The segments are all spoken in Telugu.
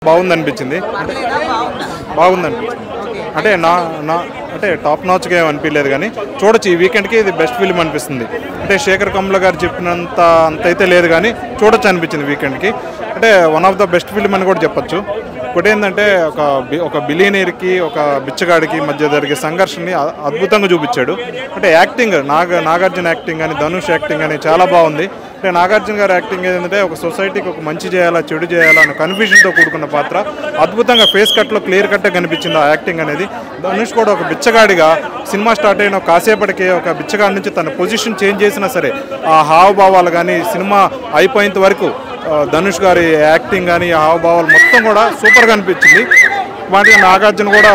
బాగుందనిపించింది. అంటే అంటే టాప్ నాచ్గా ఏం అనిపించలేదు, కానీ చూడొచ్చు ఈ వీకెండ్కి ఇది బెస్ట్ ఫిల్మ్ అనిపిస్తుంది. అంటే శేఖర్ కమ్ల గారు చెప్పినంత అంతైతే లేదు, కానీ చూడొచ్చు అనిపించింది వీకెండ్కి. అంటే one of the best film అని కూడా చెప్పొచ్చు. ఒకటి ఏంటంటే ఒక బిలియనీర్కి ఒక బిచ్చగాడికి మధ్య జరిగే సంఘర్షణని అద్భుతంగా చూపించాడు. అంటే యాక్టింగ్ నాగార్జున యాక్టింగ్ కానీ ధనుష్ యాక్టింగ్ కానీ చాలా బాగుంది. అంటే నాగార్జున గారి యాక్టింగ్ ఏంటంటే ఒక సొసైటీకి ఒక మంచి చేయాలా చెడు చేయాలా అనే కన్ఫ్యూజన్తో కూడుకున్న పాత్ర అద్భుతంగా ఫేస్ కట్లో క్లియర్ కట్గా కనిపించింది ఆ యాక్టింగ్ అనేది. ధనుష్ కూడా ఒక బిచ్చగాడిగా సినిమా స్టార్ట్ అయిన కాసేపటికే ఒక బిచ్చగాడి నుంచి తన పొజిషన్ చేంజ్ చేసినా సరే ఆ హావభావాలు కానీ సినిమా అయిపోయేంత వరకు ధనుష్ గారి యాక్టింగ్ కానీ హావభావాలు మొత్తం కూడా సూపర్గా అనిపించింది. వాటికి నాగార్జున కూడా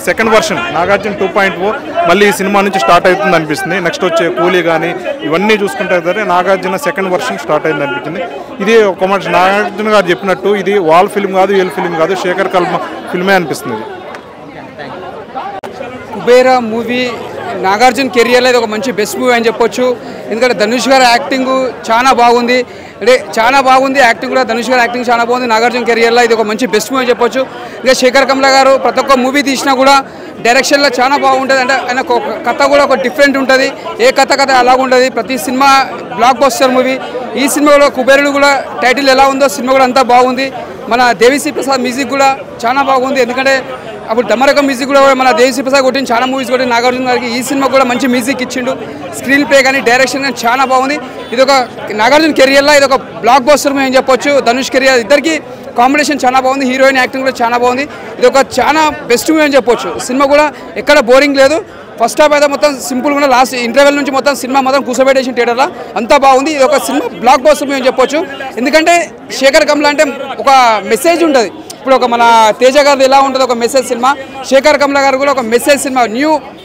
సెకండ్ వర్షన్ నాగార్జున 2.0 మళ్ళీ ఈ సినిమా నుంచి స్టార్ట్ అవుతుంది అనిపిస్తుంది. నెక్స్ట్ వచ్చే కూలీ కానీ ఇవన్నీ చూసుకుంటే సరే నాగార్జున సెకండ్ వర్షన్ స్టార్ట్ అయింది అనిపించింది. ఇది ఒక మనిషి నాగార్జున గారు చెప్పినట్టు ఇది వాల్ ఫిల్మ్ కాదు, ఏల్ ఫిల్మ్ కాదు, శేఖర్ కల్మ ఫిల్మే అనిపిస్తుంది. కుబేరా మూవీ నాగార్జున కెరియర్లో ఇది ఒక మంచి బెస్ట్ మూవీ అని చెప్పొచ్చు. ఎందుకంటే ధనుష్ గారి యాక్టింగ్ చాలా బాగుంది. అంటే చాలా బాగుంది యాక్టింగ్ కూడా. ధనుష్ గారి యాక్టింగ్ చాలా బాగుంది. నాగార్జున కెరియర్లో ఇది ఒక మంచి బెస్ట్ మూవీ అని చెప్పొచ్చు. ఇంకా శేఖర్ కమ్ల గారు ప్రతి ఒక్క మూవీ తీసినా కూడా డైరెక్షన్లో చాలా బాగుంటుంది. అంటే ఆయన కథ కూడా ఒక డిఫరెంట్ ఉంటుంది. ఏ కథ అలాగ ఉంటుంది. ప్రతి సినిమా బ్లాక్ బస్టర్ మూవీ. ఈ సినిమా కూడా కుబేరుడు కూడా టైటిల్ ఎలా ఉందో సినిమా కూడా అంతా బాగుంది. మన దేవిశ్రీ ప్రసాద్ మ్యూజిక్ కూడా చాలా బాగుంది. ఎందుకంటే అప్పుడు డమరకం మ్యూజిక్ కూడా మన దేవిశ్రీ ప్రసాద్ కొట్టిన చాలా మూవీస్ కొట్టి నాగార్జున గారికి ఈ సినిమా కూడా మంచి మ్యూజిక్ ఇచ్చిండు. స్క్రీన్ ప్లే కానీ డైరెక్షన్ కానీ చాలా బాగుంది. ఇది ఒక నాగార్జున కెరియర్లో ఇది ఒక బ్లాక్ బస్టర్ మూవీ అని చెప్పొచ్చు. ధనుష్ కెరియర్ ఇద్దరికి కాంబినేషన్ చాలా బాగుంది. హీరోయిన్ యాక్టింగ్ కూడా చాలా బాగుంది. ఇది ఒక చాలా బెస్ట్ మూవీ అని చెప్పొచ్చు. సినిమా కూడా ఎక్కడ బోరింగ్ లేదు. ఫస్ట్ హాఫ్ అయితే మొత్తం సింపుల్ కూడా లాస్ట్ ఇంటర్వెల్ నుంచి మొత్తం సినిమా మొత్తం కూర్చోబెట్టేసిన థియేటర్లో అంతా బాగుంది. ఇది ఒక సినిమా బ్లాక్ బస్టర్ మూవీ అని చెప్పొచ్చు. ఎందుకంటే శేఖర్ కమ్ల అంటే ఒక మెసేజ్ ఉంటుంది. ఇప్పుడు ఒక మన తేజ గారిది ఎలా ఉంటుంది ఒక మెసేజ్ సినిమా, శేఖర్ కమ్ల గారు కూడా ఒక మెసేజ్ సినిమా.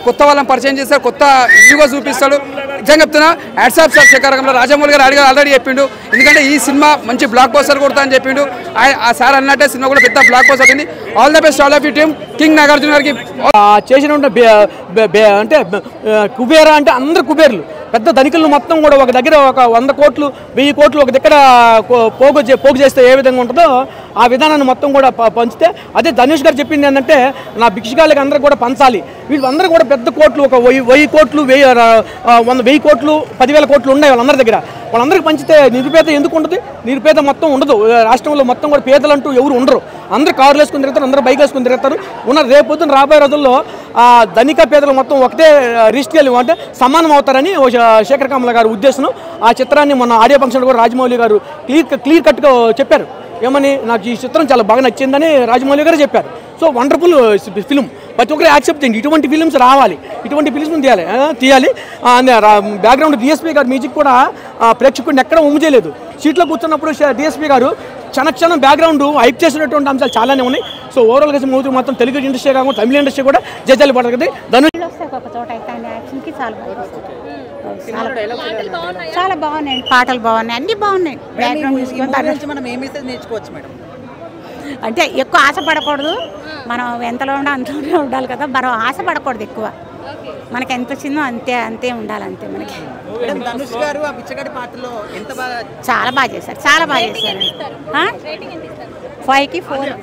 కొత్త వాళ్ళని పరిచయం చేస్తారు, కొత్త న్యూగా చూపిస్తాడు. నిజంగా చెప్తున్నా hats off sir Shekhar Kammula. Rajamouli garu already చెప్పిండు ఎందుకంటే ఈ సినిమా మంచి బ్లాక్ బస్టర్ కొడతా అని చెప్పిండు. ఆ సార్ అన్నట్టే సినిమా కూడా పెద్ద బ్లాక్ బస్టర్ అయింది. All the best all of you team. King Nagarjuna గారికి చేసిన అంటే కుబేరా అంటే అందరు కుబేర్లు పెద్ద ధనికులను మొత్తం కూడా ఒక దగ్గర ఒక 100 కోట్లు 1000 కోట్లు ఒక దగ్గర పోగు చేస్తే ఏ విధంగా ఉంటుందో ఆ విధానాన్ని మొత్తం కూడా పంచితే అదే ధనుష్ గారు చెప్పింది ఏంటంటే నా భిక్షగాళ్ళకి అందరూ కూడా పంచాలి. వీళ్ళందరూ కూడా పెద్ద కోట్లు ఒక 1000 కోట్లు 1000 కోట్లు 10,000 కోట్లు ఉన్నాయి వాళ్ళందరి దగ్గర. వాళ్ళందరికీ పంచితే నిరుపేద ఎందుకు ఉంటుంది? నిరుపేద మొత్తం ఉండదు. రాష్ట్రంలో మొత్తం కూడా పేదలంటూ ఎవరు ఉండరు. అందరూ కార్లు వేసుకుని తిరుగుతారు, అందరూ బైక్ వేసుకుని తిరుగుతారు. రేపొద్దున రాబోయే రోజుల్లో ధనిక పేదలు మొత్తం ఒకటే రిస్ట్కి అంటే సమానం అవుతారని శేఖర్ కమ్ల గారి ఉద్దేశం. ఆ చిత్రాన్ని మొన్న ఆడియో ఫంక్షన్ కూడా రాజమౌళి గారు క్లియర్ కట్గా చెప్పారు. ఏమని నాకు ఈ చిత్రం చాలా బాగా నచ్చిందని రాజమౌళి గారు చెప్పారు. సో వండర్ఫుల్ ఫిల్మ్, ప్రతి ఒక్కరు యాక్సెప్ట్ చేయండి. ఇటువంటి ఫిల్మ్స్ రావాలి, ఇటువంటి ఫిల్మ్స్ తీయాలి. బ్యాక్గ్రౌండ్ డిఎస్పీ గారు మ్యూజిక్ కూడా ప్రేక్షకుడిని ఎక్కడ ఉమ్ము చేయలేదు. సీట్లో కూర్చున్నప్పుడు డిఎస్పీ గారు క్షణక్షణం బ్యాక్గ్రౌండ్ హైప్ చేసినటువంటి అంశాలు చాలానే ఉన్నాయి. సో ఓవరాల్గా మూవీ మొత్తం తెలుగు ఇండస్ట్రీ కాకుండా తమిళ ఇండస్ట్రీ కూడా జడ్జాలు పడగది. చాలా బాగున్నాయి, పాటలు బాగున్నాయి, అన్ని బాగున్నాయి. అంటే ఎక్కువ ఆశపడకూడదు. మనం ఎంతలో ఉండాలి అంతలోనే ఉండాలి కదా. మనం ఆశపడకూడదు ఎక్కువ. మనకి ఎంత వచ్చిందో అంతే ఉండాలి. అంతే మనకి. చాలా బాగా చేశారు, చాలా బాగా చేశారు. 5కి 4.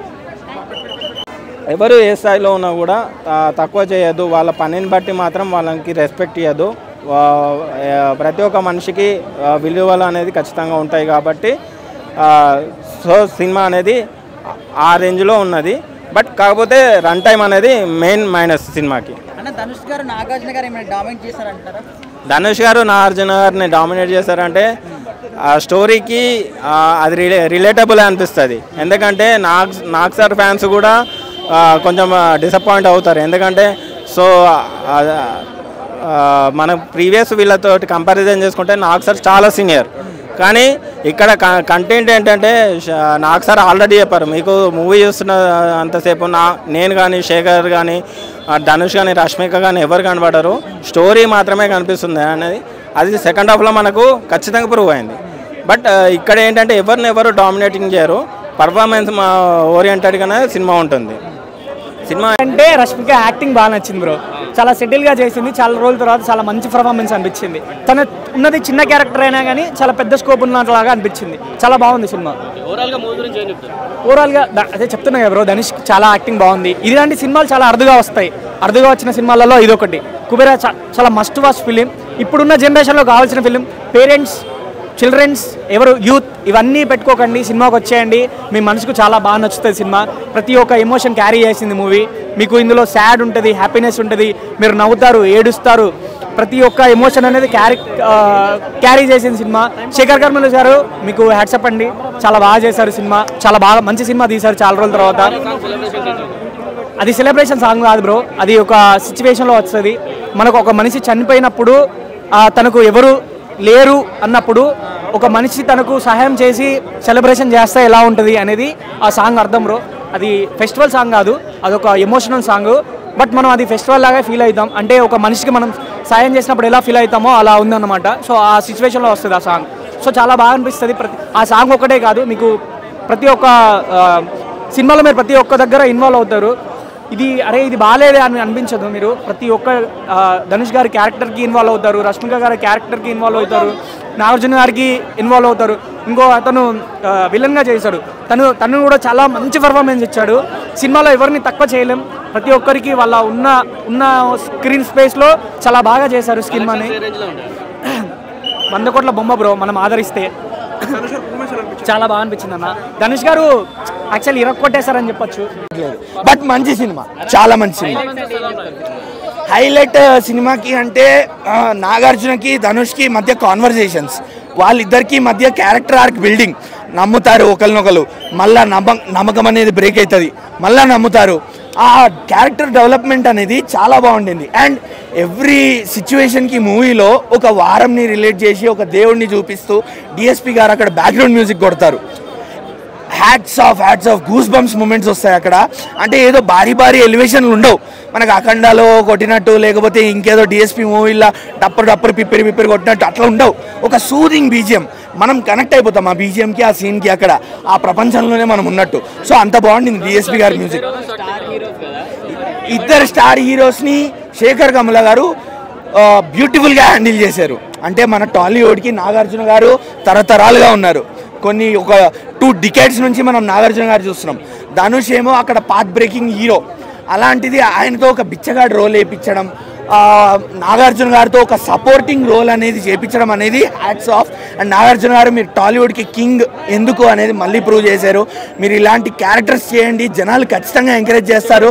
ఎవరు ఏ స్థాయిలో ఉన్నా కూడా తక్కువ చేయొద్దు. వాళ్ళ పనిని బట్టి మాత్రం వాళ్ళకి రెస్పెక్ట్ ఇవ్వద్దు. ప్రతి ఒక్క మనిషికి విలువలు అనేది ఖచ్చితంగా ఉంటాయి కాబట్టి సో సినిమా అనేది ఆ రేంజ్లో ఉన్నది. బట్ కాకపోతే రన్ టైం అనేది మెయిన్ మైనస్ సినిమాకి. ధనుష్ గారు నాగార్జున గారు ఏమైనా డామినేట్ చేశారంటారా? ధనుష్ గారు నాగార్జున గారిని డామినేట్ చేశారంటే ఆ స్టోరీకి అది రిలేటబుల్ అనిపిస్తుంది. ఎందుకంటే నాగ్ సార్ ఫ్యాన్స్ కూడా కొంచెం డిసప్పాయింట్ అవుతారు. ఎందుకంటే సో మన ప్రీవియస్ వీళ్ళతో కంపారిజన్ చేసుకుంటే నాగ్ సార్ చాలా సీనియర్. కానీ ఇక్కడ కంటెంట్ ఏంటంటే నాగ్ సార్ ఆల్రెడీ చెప్పారు, మీకు మూవీ చూస్తున్న అంతసేపు నేను కానీ శేఖర్ కానీ ధనుష్ కానీ రష్మిక కానీ ఎవరు కనబడరు, స్టోరీ మాత్రమే కనిపిస్తుంది అనేది. అది సెకండ్ హాఫ్లో మనకు ఖచ్చితంగా ప్రూవ్ అయింది. బట్ ఇక్కడ ఏంటంటే ఎవరు డామినేటింగ్ చేయరు, పర్ఫార్మెన్స్ ఓరియంటెడ్గానే సినిమా ఉంటుంది. సినిమా అంటే రష్మిక యాక్టింగ్ బాగా నచ్చింది బ్రో. చాలా సెటిల్గా చేసింది. చాలా రోజుల తర్వాత చాలా మంచి పర్ఫార్మెన్స్ అనిపించింది. తన ఉన్నది చిన్న క్యారెక్టర్ అయినా కానీ చాలా పెద్ద స్కోప్ ఉన్నట్లాగా అనిపించింది. చాలా బాగుంది సినిమా. ఓవరాల్గా అదే చెప్తున్నా కదా బ్రో, ధనుష్ చాలా యాక్టింగ్ బాగుంది. ఇలాంటి సినిమాలు చాలా అరుదుగా వస్తాయి. అరుదుగా వచ్చిన సినిమాలలో ఇదొకటి. కుబేరా చాలా మస్ట్ వాచ్ ఫిలిం. ఇప్పుడున్న జనరేషన్లో కావాల్సిన ఫిలిం. పేరెంట్స్, చిల్డ్రన్స్, ఎవరు యూత్ ఇవన్నీ పెట్టుకోకండి, సినిమాకి వచ్చేయండి. మీ మనసుకు చాలా బాగా నచ్చుతుంది సినిమా. ప్రతి ఒక్క ఎమోషన్ క్యారీ చేసింది మూవీ. మీకు ఇందులో సాడ్ ఉంటుంది, హ్యాపీనెస్ ఉంటుంది, మీరు నవ్వుతారు, ఏడుస్తారు. ప్రతి ఒక్క ఎమోషన్ అనేది క్యారీ చేసిన సినిమా. శేఖర్ కమ్ముల గారు మీకు హ్యాట్సప్ అండి, చాలా బాగా చేశారు సినిమా. చాలా బాగా మంచి సినిమా తీశారు చాలా రోజుల తర్వాత. అది సెలబ్రేషన్ సాంగ్ కాదు బ్రో, అది ఒక సిచ్యువేషన్లో వస్తుంది. మనకు ఒక మనిషి చనిపోయినప్పుడు తనకు ఎవరు లేరు అన్నప్పుడు ఒక మనిషి తనకు సహాయం చేసి సెలబ్రేషన్ చేస్తే ఎలా ఉంటుంది అనేది ఆ సాంగ్ అర్థం బ్రో. అది ఫెస్టివల్ సాంగ్ కాదు, అదొక ఎమోషనల్ సాంగ్. బట్ మనం అది ఫెస్టివల్ లాగా ఫీల్ అవుతాం. అంటే ఒక మనిషికి మనం సాయం చేసినప్పుడు ఎలా ఫీల్ అవుతామో అలా ఉందన్నమాట. సో ఆ సిచ్యువేషన్లో వస్తుంది ఆ సాంగ్. సో చాలా బాగా అనిపిస్తుంది. ఆ సాంగ్ ఒకటే కాదు, మీకు ప్రతి ఒక్క సినిమాలో మీరు ప్రతి ఒక్క దగ్గర ఇన్వాల్వ్ అవుతారు. ఇది ఇది బాగాలేదే అని అనిపించదు. మీరు ప్రతి ఒక్క ధనుష్ గారి క్యారెక్టర్కి ఇన్వాల్వ్ అవుతారు, రష్మిక గారి క్యారెక్టర్కి ఇన్వాల్వ్ అవుతారు, నాగార్జున గారికి ఇన్వాల్వ్ అవుతారు. ఇంకో అతను విలన్గా చేశాడు, తను కూడా చాలా మంచి పర్ఫార్మెన్స్ ఇచ్చాడు. సినిమాలో ఎవరిని తక్కువ చేయలేం. ప్రతి ఒక్కరికి వాళ్ళ ఉన్న స్క్రీన్ స్పేస్లో చాలా బాగా చేశారు సినిమాని. 100 కోట్ల బొమ్మ బ్రో, మనం ఆదరిస్తే చాలా బాగా అనిపించింది అన్న. ధనుష్ గారు యాక్చువల్లీ ఇరక్కొట్టేశారని చెప్పొచ్చు. బట్ మంచి సినిమా, చాలా మంచి సినిమా. హైలైట్ సినిమాకి అంటే నాగార్జునకి ధనుష్కి మధ్య కాన్వర్జేషన్స్, వాళ్ళిద్దరికి మధ్య క్యారెక్టర్ ఆర్క్ బిల్డింగ్. నమ్ముతారు ఒకరినొకరు, మళ్ళా నమ్మకం అనేది బ్రేక్ అవుతుంది, మళ్ళీ నమ్ముతారు. ఆ క్యారెక్టర్ డెవలప్మెంట్ అనేది చాలా బాగుండింది. అండ్ ఎవ్రీ సిచ్యువేషన్కి మూవీలో ఒక వారంని రిలేట్ చేసి ఒక దేవుడిని చూపిస్తూ డిఎస్పి గారు అక్కడ బ్యాక్గ్రౌండ్ మ్యూజిక్ కొడతారు. Hats off goose bumps moments వస్తాయి అక్కడ. అంటే ఏదో భారీ ఎలివేషన్లు ఉండవు మనకు అఖండాలో కొట్టినట్టు, లేకపోతే ఇంకేదో డిఎస్పి మూవీలో డప్పరు పిప్పిరి కొట్టినట్టు అట్లా ఉండవు. ఒక సూదింగ్ బీజిఎం, మనం కనెక్ట్ అయిపోతాం ఆ బీజిఎంకి, ఆ సీన్కి, అక్కడ ఆ ప్రపంచంలోనే మనం ఉన్నట్టు. సో అంత బాగుండింది డిఎస్పి గారి మ్యూజిక్. ఇద్దరు స్టార్ హీరోస్ని శేఖర్ కమ్ముల గారు బ్యూటిఫుల్గా హ్యాండిల్ చేశారు. అంటే మన టాలీవుడ్కి నాగార్జున గారు తరతరాలుగా ఉన్నారు. ఒక 2 డికేడ్స్ నుంచి మనం నాగార్జున గారు చూస్తున్నాం. ధనుష్ ఏమో అక్కడ పాత్ బ్రేకింగ్ హీరో. అలాంటిది ఆయనతో ఒక బిచ్చగాడు రోల్ వేయించడం, నాగార్జున గారితో ఒక సపోర్టింగ్ రోల్ అనేది చేయించడం అనేది హ్యాట్స్ ఆఫ్. అండ్ నాగార్జున గారు మీరు టాలీవుడ్కి కింగ్ ఎందుకు అనేది మళ్ళీ ప్రూవ్ చేశారు. మీరు ఇలాంటి క్యారెక్టర్స్ చేయండి, జనాలు ఖచ్చితంగా ఎంకరేజ్ చేస్తారు.